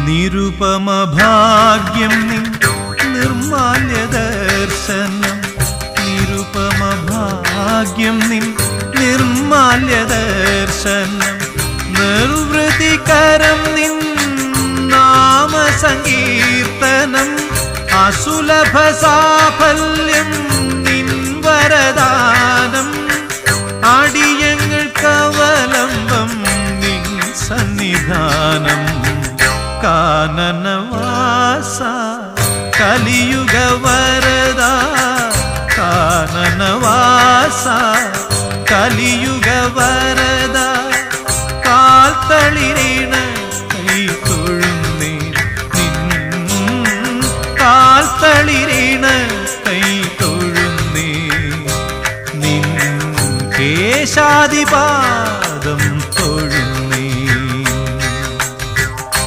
നിരുപമ ഭാഗ്യം നിൻ നിർമാല്യ ദർശനം, നിരുപമ ഭാഗ്യം നിൻ നിർമാല്യ ദർശനം, നിർവൃതികരം നിൻ നാമസങ്കീർത്തനം, അസുലഭ സാഫല്യം നിൻ വരദാനം, അടിയങ്ങൾക്കവലംബം നിൻ സന്നിധാനം. കാനനവാസ കലിയുഗ വരദ, കാനനവാസ കലിയുഗ വരദ, കാൽത്തളിരീണ കൈ തൊഴുന്നേ നിൻ, കാൽത്തളിരീണ കൈ തൊഴുന്നേ നിൻ കേശാദിപാ